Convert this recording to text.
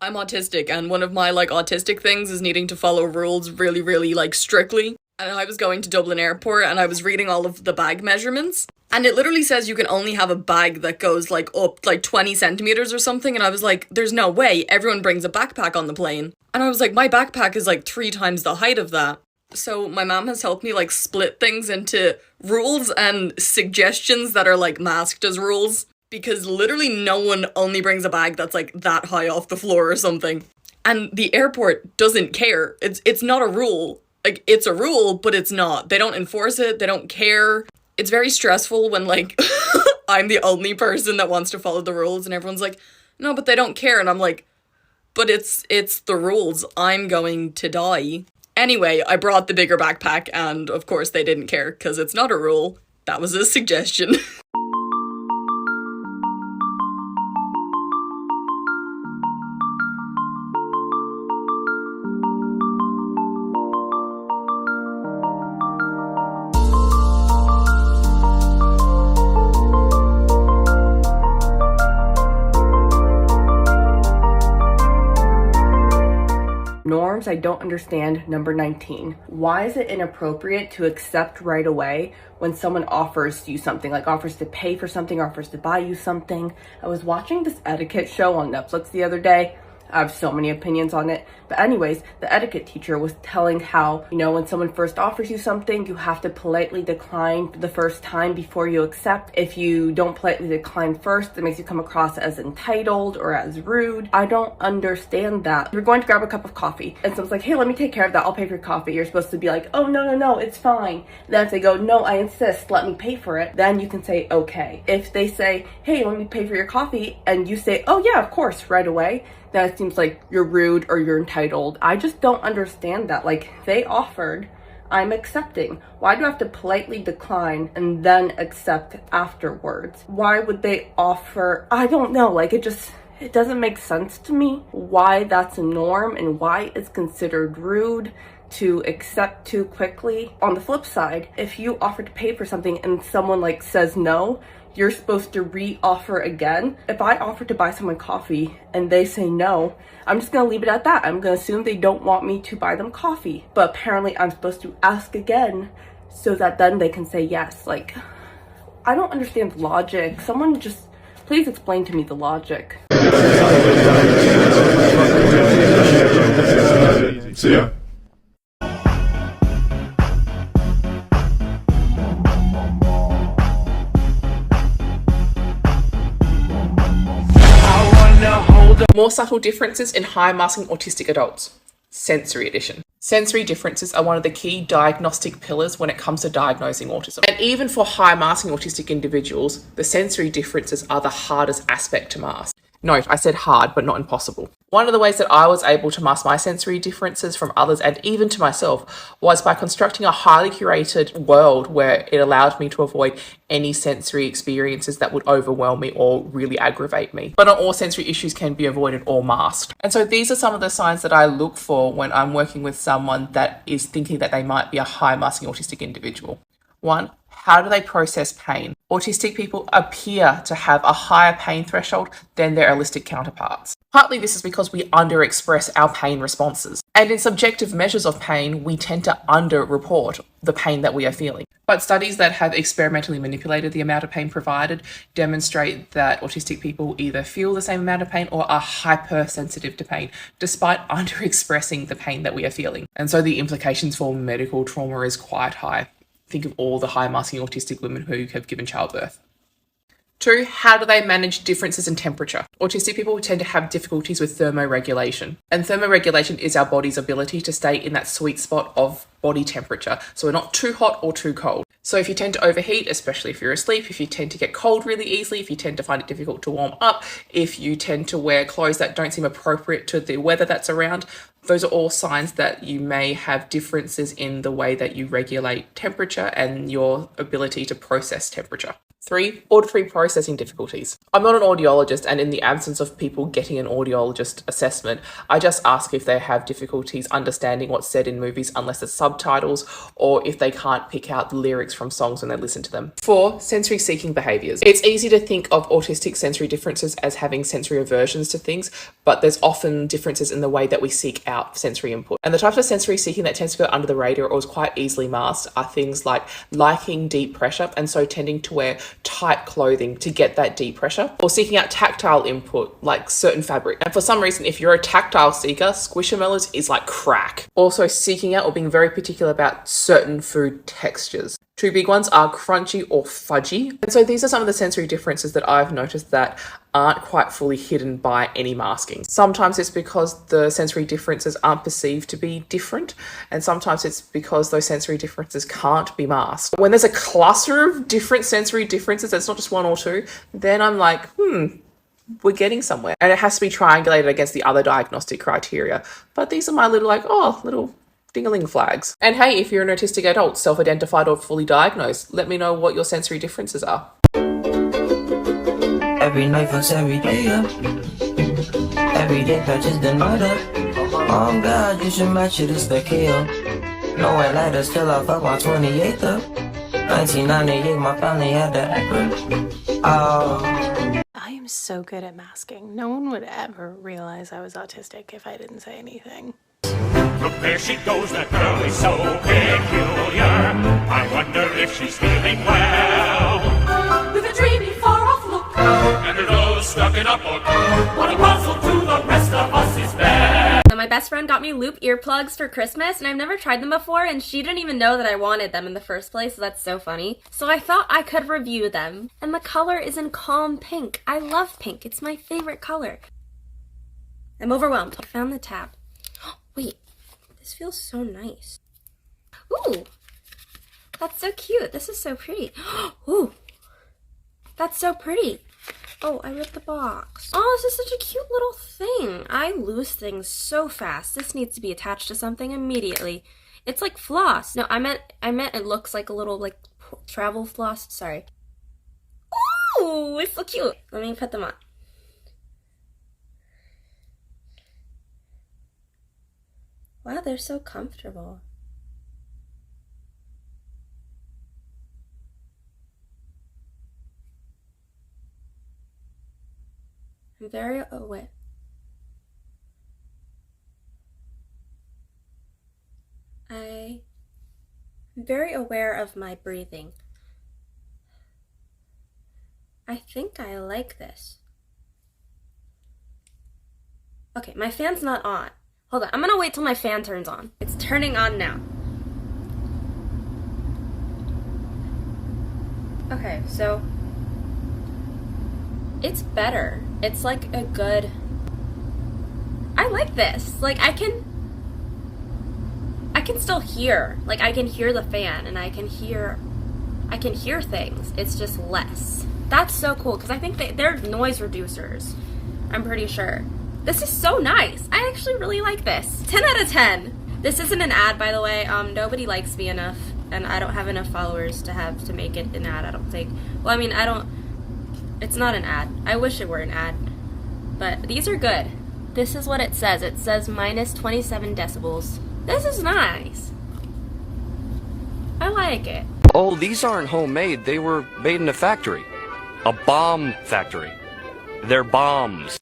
I'm autistic, and one of my, autistic things is needing to follow rules really, really, strictly. And I was going to Dublin Airport, and I was reading all of the bag measurements, and it literally says you can only have a bag that goes, up, 20 centimeters or something, and I was like, there's no way, everyone brings a backpack on the plane. And I was like, my backpack is, 3 times the height of that. So my mom has helped me, split things into rules and suggestions that are, masked as rules. Because literally no one only brings a bag that's, that high off the floor or something. And the airport doesn't care. It's not a rule. It's a rule, but it's not. They don't enforce it. They don't care. It's very stressful when, I'm the only person that wants to follow the rules, and everyone's like, no, but they don't care. And I'm like, but it's the rules. I'm going to die. Anyway, I brought the bigger backpack, and of course they didn't care, because it's not a rule. That was a suggestion. Norms I don't understand, number 19. Why is it inappropriate to accept right away when someone offers you something, offers to pay for something, offers to buy you something? I was watching this etiquette show on Netflix the other day. I have so many opinions on it. But anyways, the etiquette teacher was telling how, when someone first offers you something, you have to politely decline the first time before you accept. If you don't politely decline first, it makes you come across as entitled or as rude. I don't understand that. You're going to grab a cup of coffee and someone's like, hey, let me take care of that. I'll pay for your coffee. You're supposed to be like, oh, no, it's fine. Then if they go, no, I insist, let me pay for it, then you can say, okay. If they say, hey, let me pay for your coffee, and you say, oh yeah, of course, right away, then it seems like you're rude or you're entitled. I just don't understand that. They offered, I'm accepting. Why do I have to politely decline and then accept afterwards? Why would they offer? I don't know. It doesn't make sense to me why that's a norm and why it's considered rude to accept too quickly. On the flip side, if you offer to pay for something and someone says no, you're supposed to re-offer again. If I offer to buy someone coffee and they say no, I'm just gonna leave it at that. I'm gonna assume they don't want me to buy them coffee. But apparently I'm supposed to ask again so that then they can say yes. I don't understand logic. Someone just, please explain to me the logic. See ya. More subtle differences in high-masking autistic adults. Sensory edition. Sensory differences are one of the key diagnostic pillars when it comes to diagnosing autism. And even for high-masking autistic individuals, the sensory differences are the hardest aspect to mask. Note, I said hard, but not impossible. One of the ways that I was able to mask my sensory differences from others and even to myself was by constructing a highly curated world where it allowed me to avoid any sensory experiences that would overwhelm me or really aggravate me. But not all sensory issues can be avoided or masked. And so these are some of the signs that I look for when I'm working with someone that is thinking that they might be a high masking autistic individual. 1. How do they process pain? Autistic people appear to have a higher pain threshold than their allistic counterparts. Partly this is because we underexpress our pain responses. And in subjective measures of pain, we tend to underreport the pain that we are feeling. But studies that have experimentally manipulated the amount of pain provided demonstrate that autistic people either feel the same amount of pain or are hypersensitive to pain, despite underexpressing the pain that we are feeling. And so the implications for medical trauma is quite high. Think of all the high-masking autistic women who have given childbirth. 2, how do they manage differences in temperature? Autistic people tend to have difficulties with thermoregulation. And thermoregulation is our body's ability to stay in that sweet spot of body temperature. So we're not too hot or too cold. So if you tend to overheat, especially if you're asleep, if you tend to get cold really easily, if you tend to find it difficult to warm up, if you tend to wear clothes that don't seem appropriate to the weather that's around, those are all signs that you may have differences in the way that you regulate temperature and your ability to process temperature. 3. Auditory processing difficulties. I'm not an audiologist, and in the absence of people getting an audiologist assessment, I just ask if they have difficulties understanding what's said in movies unless it's subtitles, or if they can't pick out the lyrics from songs when they listen to them. 4. Sensory seeking behaviours. It's easy to think of autistic sensory differences as having sensory aversions to things, but there's often differences in the way that we seek out sensory input. And the types of sensory seeking that tends to go under the radar or is quite easily masked are things like liking deep pressure, and so tending to wear tight clothing to get that deep pressure, or seeking out tactile input like certain fabric. And for some reason, if you're a tactile seeker, Squishamallows is like crack. Also seeking out or being very particular about certain food textures. 2 big ones are crunchy or fudgy. And so these are some of the sensory differences that I've noticed that aren't quite fully hidden by any masking. Sometimes it's because the sensory differences aren't perceived to be different, and sometimes it's because those sensory differences can't be masked. When there's a cluster of different sensory differences, it's not just 1 or 2, then I'm like, we're getting somewhere. And it has to be triangulated against the other diagnostic criteria. But these are my little ding-a-ling flags. And hey, if you're an autistic adult, self-identified or fully diagnosed, let me know what your sensory differences are. Every night fucks every day up. Every day patches the night up. Oh God, you should match it, it's the kill. No one light us till I fuck my 28th up. 1998, my family had the actor. Oh. I am so good at masking. No one would ever realize I was autistic if I didn't say anything. Look, there she goes, that girl is so peculiar. I wonder if she's feeling well. With a dreamy, far-off look, and her nose stuck in a book. What a puzzle to the rest of us is there. My best friend got me Loop earplugs for Christmas, and I've never tried them before, and she didn't even know that I wanted them in the first place, so that's so funny. So I thought I could review them. And the color is in calm pink. I love pink. It's my favorite color. I'm overwhelmed. I found the tab. Wait. This feels so nice. Ooh, that's so cute. This is so pretty. Ooh, that's so pretty. Oh, I ripped the box. Oh, this is such a cute little thing. I lose things so fast. This needs to be attached to something immediately. It's like floss. No, I meant it looks like a little like travel floss. Sorry. Ooh, it's so cute. Let me put them on. Wow, they're so comfortable. I'm very aware. I'm very aware of my breathing. I think I like this. Okay, my fan's not on. Hold on, I'm gonna wait till my fan turns on. It's turning on now. Okay, so it's better. It's like a good, I like this. Like I can still hear. Like I can hear the fan and I can hear things. It's just less. That's so cool because I think they're noise reducers. I'm pretty sure. This is so nice. I actually really like this. 10 out of 10. This isn't an ad, by the way. Nobody likes me enough, and I don't have enough followers to make it an ad, I don't think. Well, I mean, it's not an ad. I wish it were an ad. But these are good. This is what it says. It says minus 27 decibels. This is nice. I like it. Oh, these aren't homemade. They were made in a factory. A bomb factory. They're bombs.